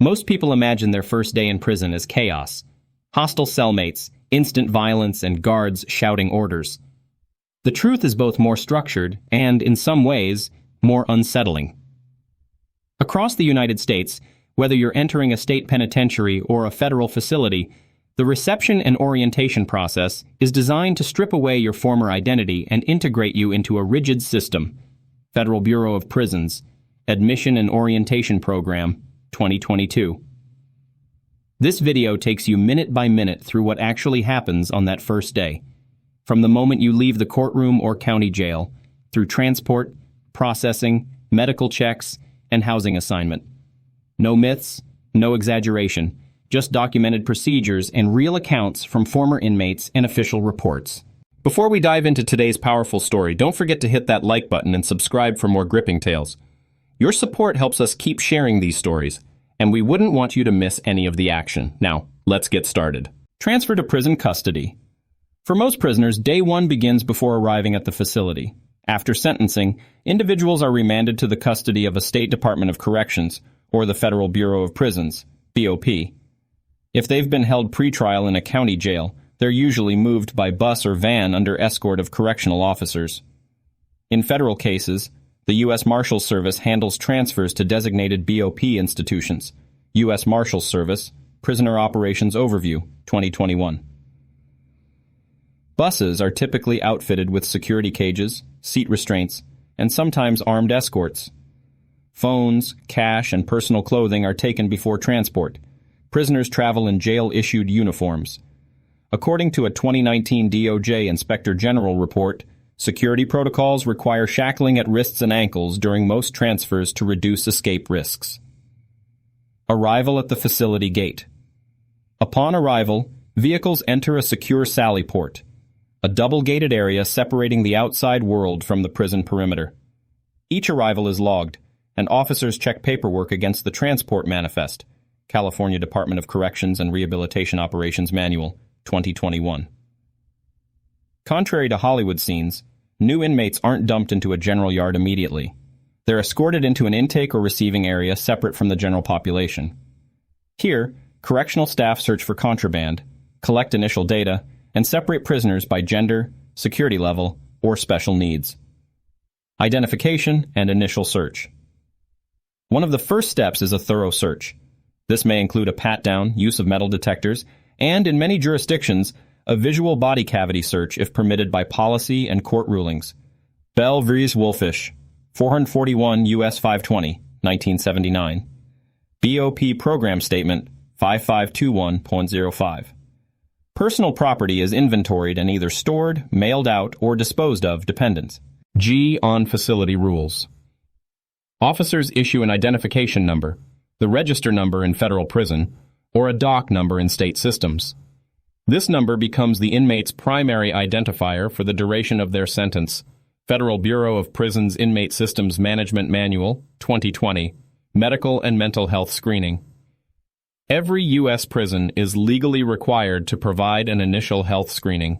Most people imagine their first day in prison as chaos. Hostile cellmates, instant violence, and guards shouting orders. The truth is both more structured and, in some ways, more unsettling. Across the United States, whether you're entering a state penitentiary or a federal facility, the reception and orientation process is designed to strip away your former identity and integrate you into a rigid system. Federal Bureau of Prisons, Admission and Orientation Program, 2022. This video takes you minute by minute through what actually happens on that first day. From the moment you leave the courtroom or county jail, through transport, processing, medical checks, and housing assignment. No myths, no exaggeration, just documented procedures and real accounts from former inmates and official reports. Before we dive into today's powerful story, don't forget to hit that like button and subscribe for more gripping tales. Your support helps us keep sharing these stories, and we wouldn't want you to miss any of the action. Now, let's get started. Transfer to prison custody. For most prisoners, day one begins before arriving at the facility. After sentencing, individuals are remanded to the custody of a State Department of Corrections, or the Federal Bureau of Prisons, BOP. If they've been held pretrial in a county jail, they're usually moved by bus or van under escort of correctional officers. In federal cases, the U.S. Marshals Service handles transfers to designated BOP institutions. U.S. Marshals Service, Prisoner Operations Overview, 2021. Buses are typically outfitted with security cages, seat restraints, and sometimes armed escorts. Phones, cash, and personal clothing are taken before transport. Prisoners travel in jail-issued uniforms. According to a 2019 DOJ Inspector General report, security protocols require shackling at wrists and ankles during most transfers to reduce escape risks. Arrival at the facility gate. Upon arrival, vehicles enter a secure sally port, a double-gated area separating the outside world from the prison perimeter. Each arrival is logged, and officers check paperwork against the Transport Manifest, California Department of Corrections and Rehabilitation Operations Manual, 2021. Contrary to Hollywood scenes, new inmates aren't dumped into a general yard immediately. They're escorted into an intake or receiving area separate from the general population. Here, correctional staff search for contraband, collect initial data, and separate prisoners by gender, security level, or special needs. Identification and initial search. One of the first steps is a thorough search. This may include a pat-down, use of metal detectors, and, in many jurisdictions, a visual body cavity search if permitted by policy and court rulings. Bell vs. Wolfish, 441 U.S. 520, 1979. BOP Program Statement 5521.05. Personal property is inventoried and either stored, mailed out, or disposed of dependent. G on facility rules. Officers issue an identification number, the register number in federal prison, or a doc number in state systems. This number becomes the inmate's primary identifier for the duration of their sentence. Federal Bureau of Prisons Inmate Systems Management Manual, 2020, Medical and Mental Health Screening. Every U.S. prison is legally required to provide an initial health screening.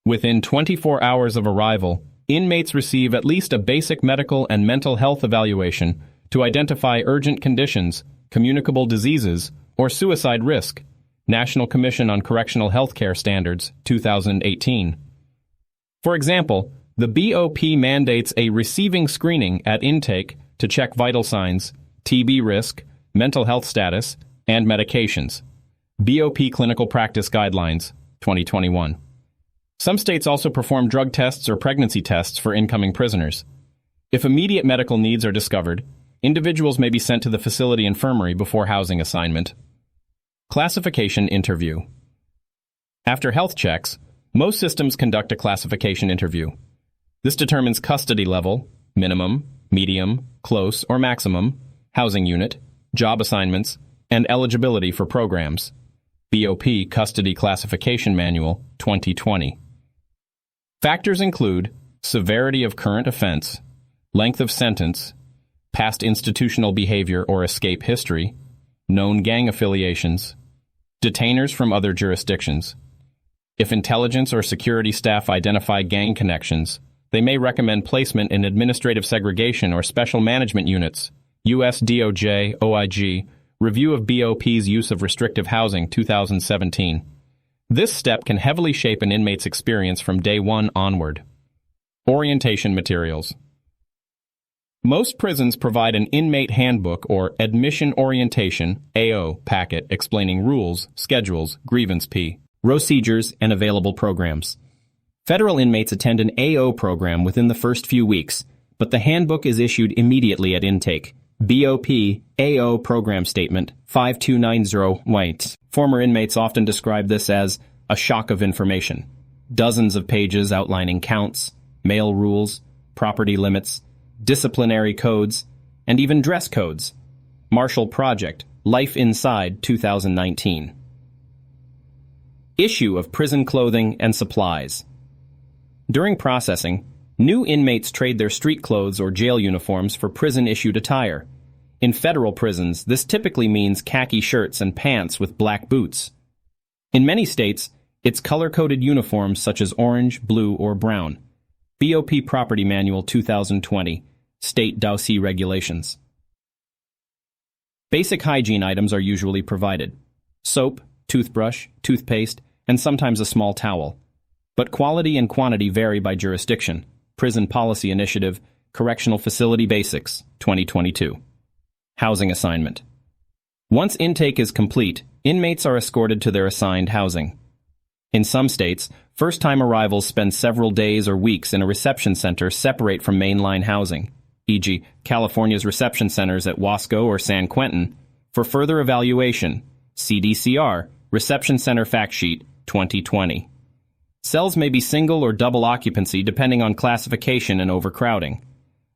Within 24 hours of arrival, inmates receive at least a basic medical and mental health evaluation to identify urgent conditions, communicable diseases, or suicide risk. National Commission on Correctional Healthcare Standards, 2018. For example, the BOP mandates a receiving screening at intake to check vital signs, TB risk, mental health status, and medications. BOP Clinical Practice Guidelines, 2021. Some states also perform drug tests or pregnancy tests for incoming prisoners. If immediate medical needs are discovered, individuals may be sent to the facility infirmary before housing assignment. Classification interview. After health checks, most systems conduct a classification interview. This determines custody level, minimum, medium, close, or maximum, housing unit, job assignments, and eligibility for programs. BOP Custody Classification Manual, 2020. Factors include severity of current offense, length of sentence, past institutional behavior or escape history, known gang affiliations, detainers from other jurisdictions. If intelligence or security staff identify gang connections, they may recommend placement in administrative segregation or special management units, U.S. DOJ, OIG, Review of BOP's Use of Restrictive Housing, 2017. This step can heavily shape an inmate's experience from day one onward. Orientation materials. Most prisons provide an inmate handbook or admission orientation (AO) packet explaining rules, schedules, grievance procedures, and available programs. Federal inmates attend an AO program within the first few weeks, but the handbook is issued immediately at intake. BOP AO Program Statement 5290 White. Former inmates often describe this as a shock of information. Dozens of pages outlining counts, mail rules, property limits, disciplinary codes, and even dress codes. Marshall Project, Life Inside, 2019. Issue of prison clothing and supplies. During processing, new inmates trade their street clothes or jail uniforms for prison-issued attire. In federal prisons, this typically means khaki shirts and pants with black boots. In many states, it's color-coded uniforms such as orange, blue, or brown. BOP Property Manual 2020, State DOC Regulations. Basic hygiene items are usually provided: soap, toothbrush, toothpaste, and sometimes a small towel. But quality and quantity vary by jurisdiction. Prison Policy Initiative, Correctional Facility Basics, 2022. Housing assignment. Once intake is complete, inmates are escorted to their assigned housing. In some states, first-time arrivals spend several days or weeks in a reception center separate from mainline housing, e.g., California's reception centers at Wasco or San Quentin. For further evaluation, CDCR, Reception Center Fact Sheet, 2020. Cells may be single or double occupancy depending on classification and overcrowding.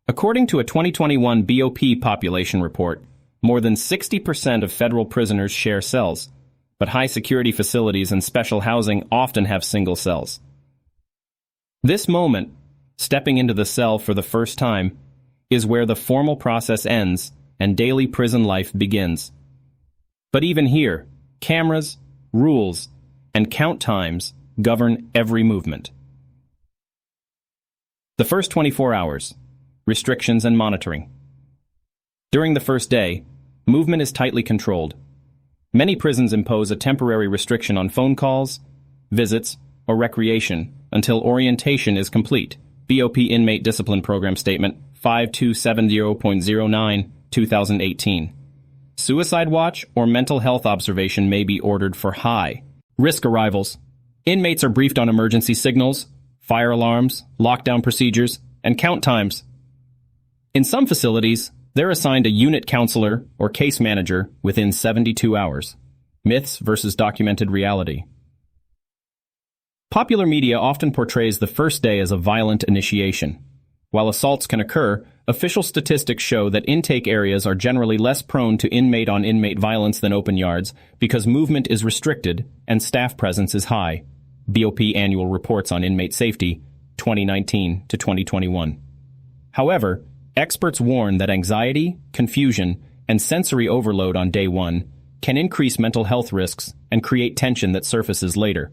According to a 2021 BOP population report, more than 60% of federal prisoners share cells, but high-security facilities and special housing often have single cells. This moment, stepping into the cell for the first time, is where the formal process ends and daily prison life begins. But even here, cameras, rules, and count times govern every movement. The first 24 hours, restrictions and monitoring. During the first day, movement is tightly controlled. Many prisons impose a temporary restriction on phone calls, visits, or recreation until orientation is complete. BOP Inmate Discipline Program Statement 5270.09, 2018. Suicide watch or mental health observation may be ordered for high risk arrivals. Inmates are briefed on emergency signals, fire alarms, lockdown procedures, and count times. In some facilities, they're assigned a unit counselor or case manager within 72 hours. Myths versus documented reality. Popular media often portrays the first day as a violent initiation. While assaults can occur, official statistics show that intake areas are generally less prone to inmate-on-inmate violence than open yards because movement is restricted and staff presence is high. BOP Annual Reports on Inmate Safety, 2019 to 2021. However, experts warn that anxiety, confusion, and sensory overload on day one can increase mental health risks and create tension that surfaces later.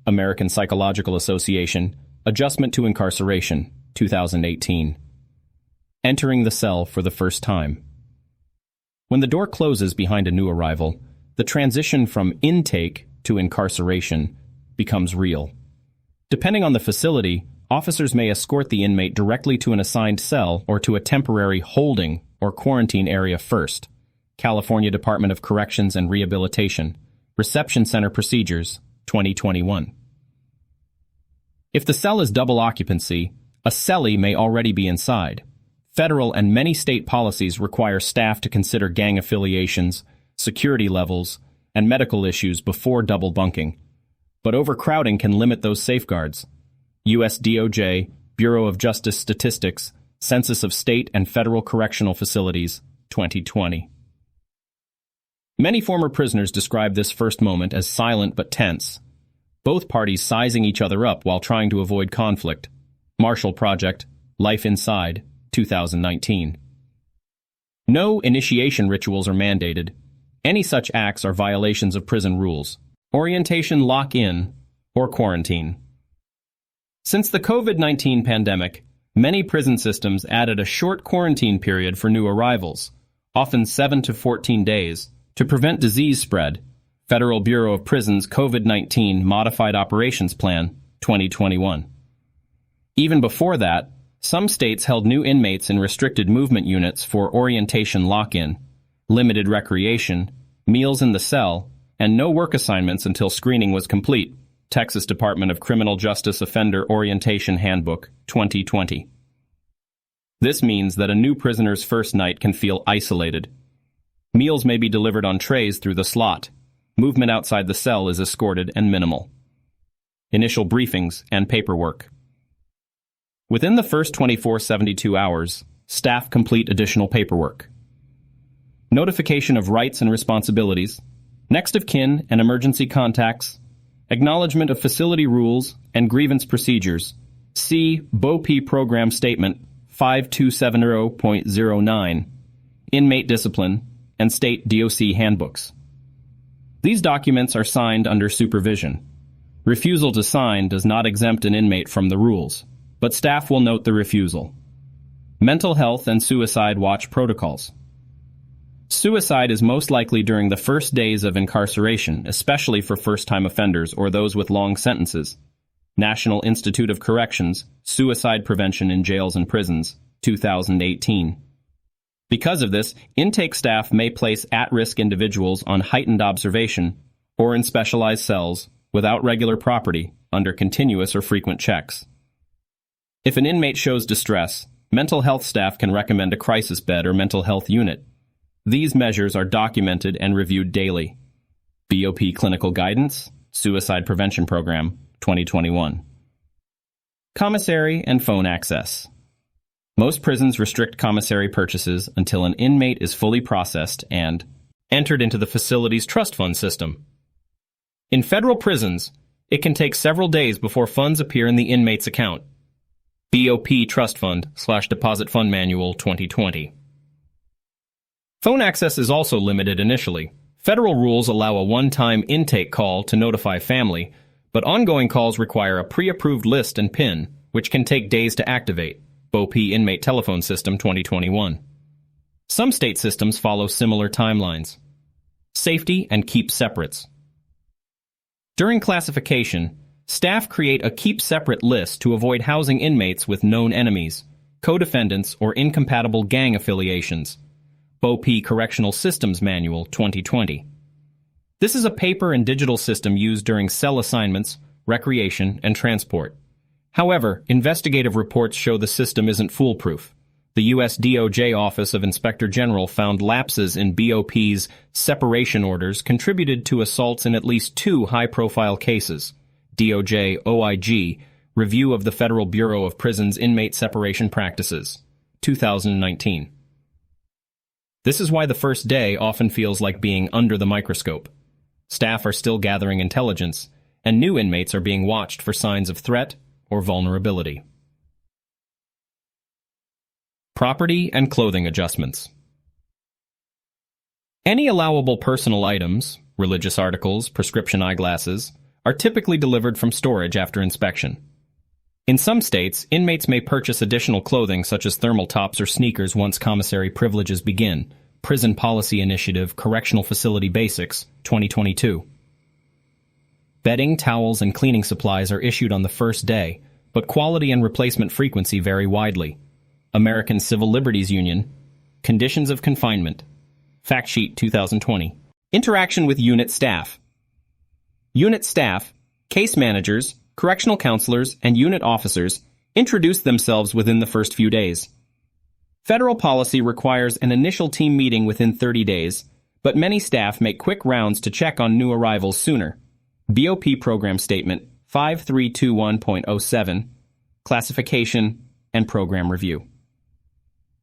American Psychological Association, Adjustment to Incarceration, 2018. Entering the cell for the first time. When the door closes behind a new arrival, the transition from intake to incarceration becomes real. Depending on the facility, officers may escort the inmate directly to an assigned cell or to a temporary holding or quarantine area first. California Department of Corrections and Rehabilitation, Reception Center Procedures, 2021. If the cell is double occupancy, a cellie may already be inside. Federal and many state policies require staff to consider gang affiliations, security levels, and medical issues before double bunking. But overcrowding can limit those safeguards. U.S. DOJ, Bureau of Justice Statistics, Census of State and Federal Correctional Facilities, 2020. Many former prisoners describe this first moment as silent but tense, both parties sizing each other up while trying to avoid conflict. Marshall Project, Life Inside, 2019. No initiation rituals are mandated. Any such acts are violations of prison rules. Orientation lock-in or quarantine. Since the COVID-19 pandemic, many prison systems added a short quarantine period for new arrivals, often 7 to 14 days, To prevent disease spread, Federal Bureau of Prisons COVID-19 Modified Operations Plan, 2021. Even before that, some states held new inmates in restricted movement units for orientation lock-in, limited recreation, meals in the cell, and no work assignments until screening was complete. Texas Department of Criminal Justice Offender Orientation Handbook, 2020. This means that a new prisoner's first night can feel isolated. Meals may be delivered on trays through the slot. Movement outside the cell is escorted and minimal. Initial briefings and paperwork. Within the first 24-72 hours, staff complete additional paperwork. Notification of rights and responsibilities, next of kin and emergency contacts, acknowledgement of facility rules and grievance procedures. See BOP Program Statement 5270.09, Inmate Discipline, and State DOC Handbooks. These documents are signed under supervision. Refusal to sign does not exempt an inmate from the rules, but staff will note the refusal. Mental health and suicide watch protocols. Suicide is most likely during the first days of incarceration, especially for first-time offenders or those with long sentences. National Institute of Corrections, Suicide Prevention in Jails and Prisons, 2018. Because of this, intake staff may place at-risk individuals on heightened observation or in specialized cells without regular property under continuous or frequent checks. If an inmate shows distress, mental health staff can recommend a crisis bed or mental health unit. These measures are documented and reviewed daily. BOP Clinical Guidance, Suicide Prevention Program, 2021. Commissary and phone access. Most prisons restrict commissary purchases until an inmate is fully processed and entered into the facility's trust fund system. In federal prisons, it can take several days before funds appear in the inmate's account. BOP Trust Fund/Deposit Fund Manual, 2020. Phone access is also limited initially. Federal rules allow a one-time intake call to notify family, but ongoing calls require a pre-approved list and PIN, which can take days to activate. BOP Inmate Telephone System 2021. Some state systems follow similar timelines. Safety and keep separates. During classification, staff create a keep separate list to avoid housing inmates with known enemies, co-defendants, or incompatible gang affiliations. BOP Correctional Systems Manual, 2020. This is a paper and digital system used during cell assignments, recreation, and transport. However, investigative reports show the system isn't foolproof. The U.S. DOJ Office of Inspector General found lapses in BOP's separation orders contributed to assaults in at least 2 high-profile cases. DOJ OIG, Review of the Federal Bureau of Prisons Inmate Separation Practices, 2019. This is why the first day often feels like being under the microscope. Staff are still gathering intelligence, and new inmates are being watched for signs of threat or vulnerability. Property and clothing adjustments. Any allowable personal items, religious articles, prescription eyeglasses, are typically delivered from storage after inspection. In some states, inmates may purchase additional clothing such as thermal tops or sneakers once commissary privileges begin. Prison Policy Initiative Correctional Facility Basics, 2022. Bedding, towels, and cleaning supplies are issued on the first day, but quality and replacement frequency vary widely. American Civil Liberties Union, Conditions of Confinement, Fact Sheet 2020. Interaction with unit staff. Unit staff, case managers, correctional counselors, and unit officers introduce themselves within the first few days. Federal policy requires an initial team meeting within 30 days, but many staff make quick rounds to check on new arrivals sooner. BOP Program Statement 5321.07, Classification and Program Review.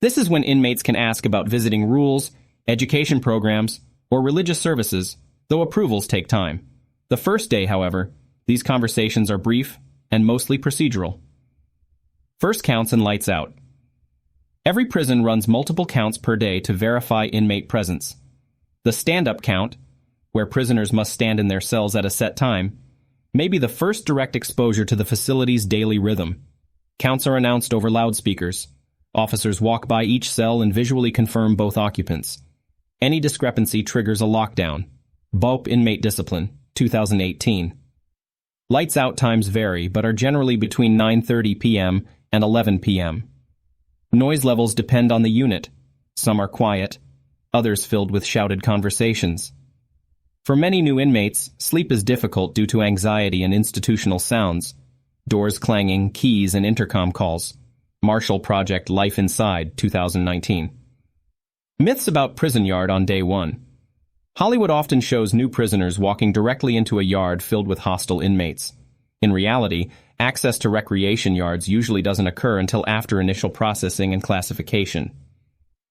This is when inmates can ask about visiting rules, education programs, or religious services, though approvals take time. The first day, however, these conversations are brief and mostly procedural. First counts and lights out. Every prison runs multiple counts per day to verify inmate presence. The stand-up count, where prisoners must stand in their cells at a set time, may be the first direct exposure to the facility's daily rhythm. Counts are announced over loudspeakers. Officers walk by each cell and visually confirm both occupants. Any discrepancy triggers a lockdown. BOP Inmate Discipline, 2018. Lights out times vary, but are generally between 9:30 p.m. and 11 p.m. Noise levels depend on the unit. Some are quiet, others filled with shouted conversations. For many new inmates, sleep is difficult due to anxiety and institutional sounds. Doors clanging, keys, and intercom calls. Marshall Project Life Inside, 2019. Myths about prison yard on day one. Hollywood often shows new prisoners walking directly into a yard filled with hostile inmates. In reality, access to recreation yards usually doesn't occur until after initial processing and classification.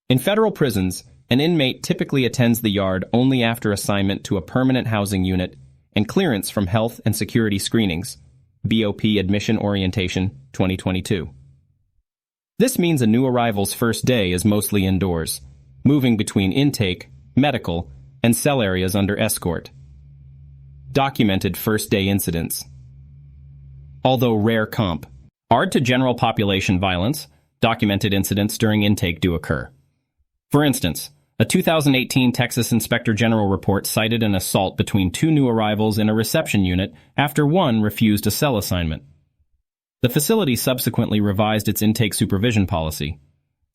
In federal prisons, an inmate typically attends the yard only after assignment to a permanent housing unit and clearance from health and security screenings. BOP Admission Orientation, 2022. This means a new arrival's first day is mostly indoors, moving between intake, medical, and cell areas under escort. Documented first-day incidents. Although rare comp. ARD to general population violence, documented incidents during intake do occur. For instance, a 2018 Texas Inspector General report cited an assault between two new arrivals in a reception unit after one refused a cell assignment. The facility subsequently revised its intake supervision policy.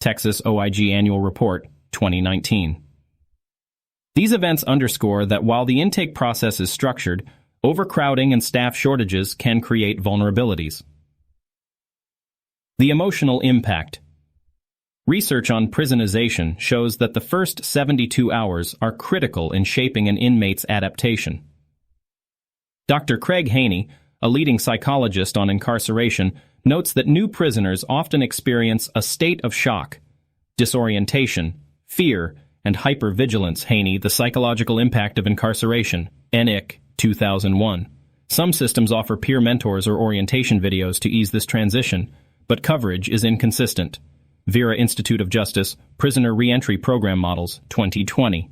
Texas OIG Annual Report, 2019. These events underscore that while the intake process is structured, overcrowding and staff shortages can create vulnerabilities. The emotional impact. Research on prisonization shows that the first 72 hours are critical in shaping an inmate's adaptation. Dr. Craig Haney, a leading psychologist on incarceration, notes that new prisoners often experience a state of shock, disorientation, fear, and hypervigilance. Haney, The Psychological Impact of Incarceration, NIC, 2001. Some systems offer peer mentors or orientation videos to ease this transition, but coverage is inconsistent. Vera Institute of Justice, Prisoner Reentry Program Models, 2020.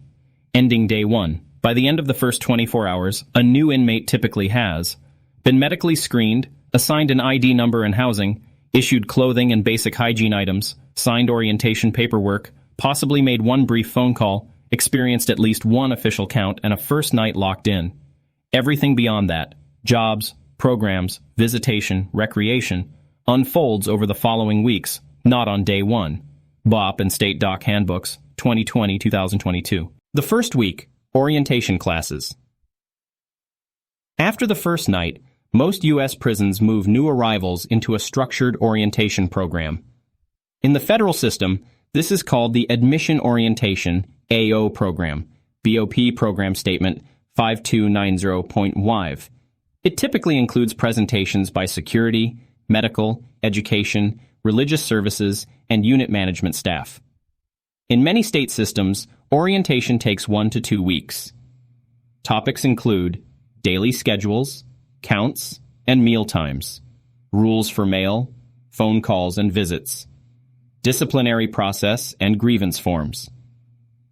Ending day one. By the end of the first 24 hours, a new inmate typically has been medically screened, assigned an ID number and housing, issued clothing and basic hygiene items, signed orientation paperwork, possibly made one brief phone call, experienced at least one official count, and a first night locked in. Everything beyond that, jobs, programs, visitation, recreation, unfolds over the following weeks, not on day one. BOP and State Doc Handbooks, 2020-2022. The first week, orientation classes. After the first night, most U.S. prisons move new arrivals into a structured orientation program. In the federal system, this is called the Admission Orientation AO Program, BOP Program Statement 5290.5. It typically includes presentations by security, medical, education, religious services, and unit management staff. In many state systems, orientation takes 1 to 2 weeks. Topics include daily schedules, counts, and meal times, rules for mail, phone calls and visits, disciplinary process and grievance forms,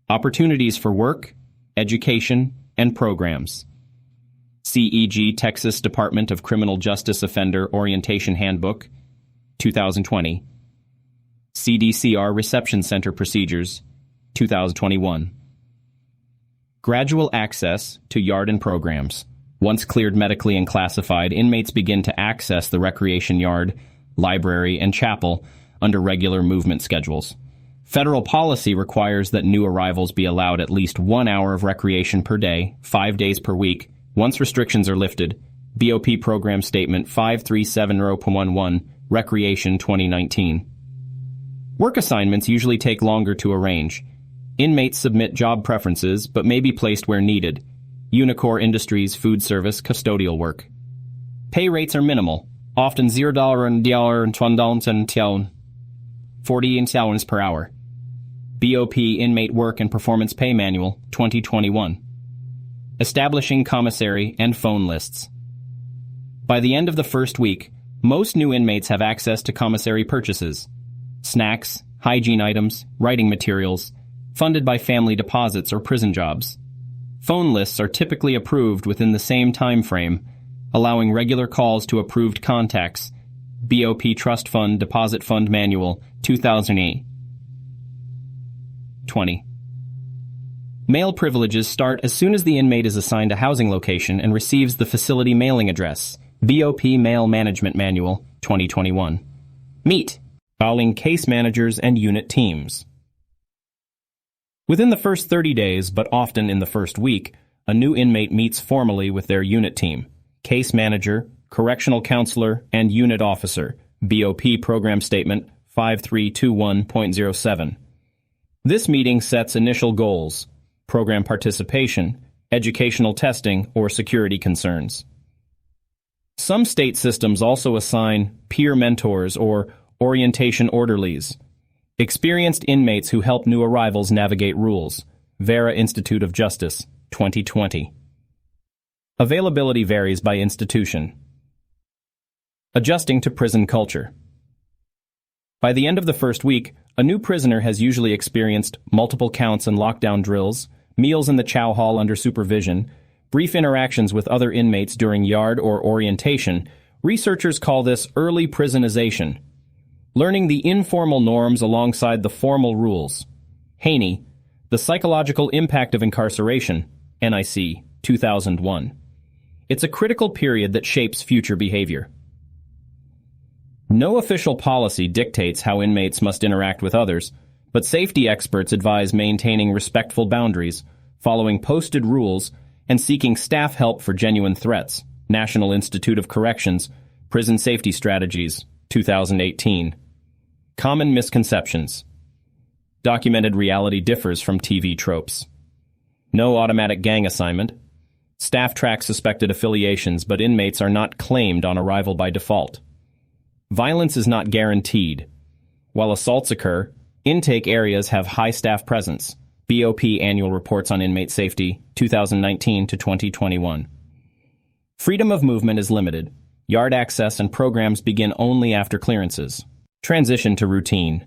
opportunities for work, education, and programs. CEG Texas Department of Criminal Justice Offender Orientation Handbook, 2020. CDCR Reception Center Procedures, 2021. Gradual access to yard and programs. Once cleared medically and classified, inmates begin to access the recreation yard, library, and chapel under regular movement schedules. Federal policy requires that new arrivals be allowed at least 1 hour of recreation per day, 5 days per week. Once restrictions are lifted, BOP Program Statement 5370.11, Recreation 2019. Work assignments usually take longer to arrange. Inmates submit job preferences, but may be placed where needed. Unicore Industries, food service, custodial work. Pay rates are minimal, often $0 $40 per hour. BOP Inmate Work and Performance Pay Manual, 2021. Establishing commissary and phone lists. By the end of the first week, most new inmates have access to commissary purchases, snacks, hygiene items, writing materials, funded by family deposits or prison jobs. Phone lists are typically approved within the same time frame, allowing regular calls to approved contacts. BOP Trust Fund Deposit Fund Manual, 2008. 20. Mail privileges start as soon as the inmate is assigned a housing location and receives the facility mailing address. BOP Mail Management Manual, 2021. Meet. Calling case managers and unit teams. Within the first 30 days, but often in the first week, a new inmate meets formally with their unit team, case manager, correctional counselor, and unit officer, BOP Program Statement 5321.07. This meeting sets initial goals, program participation, educational testing, or security concerns. Some state systems also assign peer mentors or orientation orderlies, experienced inmates who help new arrivals navigate rules. Vera Institute of Justice, 2020. Availability varies by institution. Adjusting to prison culture. By the end of the first week, a new prisoner has usually experienced multiple counts and lockdown drills, meals in the chow hall under supervision, brief interactions with other inmates during yard or orientation. Researchers call this early prisonization, learning the informal norms alongside the formal rules. Haney, The Psychological Impact of Incarceration, NIC, 2001. It's a critical period that shapes future behavior. No official policy dictates how inmates must interact with others, but safety experts advise maintaining respectful boundaries, following posted rules, and seeking staff help for genuine threats. National Institute of Corrections, Prison Safety Strategies, 2018. Common misconceptions. Documented reality differs from TV tropes. No automatic gang assignment. Staff track suspected affiliations, but inmates are not claimed on arrival by default. Violence is not guaranteed. While assaults occur, intake areas have high staff presence. BOP Annual Reports on Inmate Safety, 2019 to 2021. Freedom of movement is limited. Yard access and programs begin only after clearances. Transition to routine.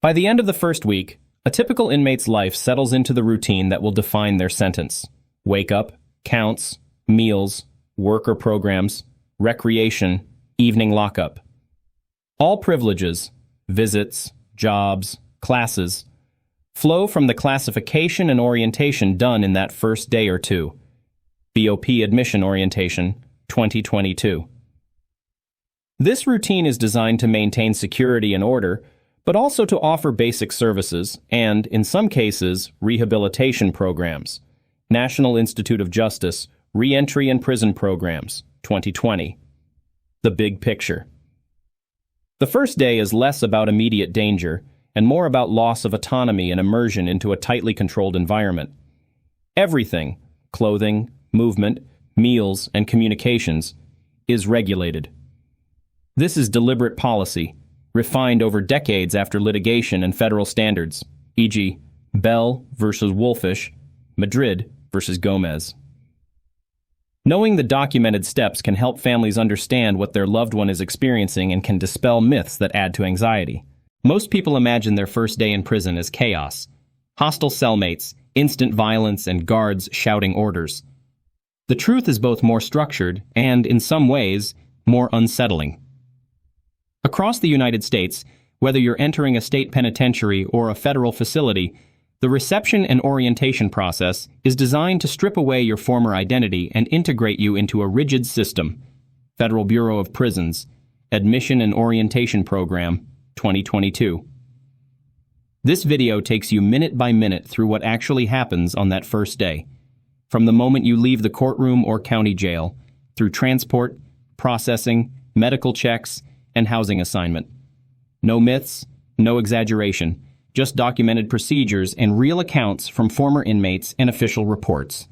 By the end of the first week, a typical inmate's life settles into the routine that will define their sentence. Wake up, counts, meals, worker programs, recreation, evening lockup. All privileges, visits, jobs, classes, flow from the classification and orientation done in that first day or two. BOP Admission Orientation, 2022. This routine is designed to maintain security and order, but also to offer basic services and, in some cases, rehabilitation programs. National Institute of Justice, Reentry and Prison Programs, 2020. The big picture. The first day is less about immediate danger and more about loss of autonomy and immersion into a tightly controlled environment. Everything, clothing, movement, meals, and communications, is regulated. This is deliberate policy, refined over decades after litigation and federal standards, e.g., Bell versus Wolfish, Madrid versus Gomez. Knowing the documented steps can help families understand what their loved one is experiencing and can dispel myths that add to anxiety. Most people imagine their first day in prison as chaos. Hostile cellmates, instant violence, and guards shouting orders. The truth is both more structured and, in some ways, more unsettling. Across the United States, whether you're entering a state penitentiary or a federal facility, the reception and orientation process is designed to strip away your former identity and integrate you into a rigid system. Federal Bureau of Prisons, Admission and Orientation Program, 2022. This video takes you minute by minute through what actually happens on that first day, from the moment you leave the courtroom or county jail, through transport, processing, medical checks, and housing assignment. No myths, no exaggeration, just documented procedures and real accounts from former inmates and official reports.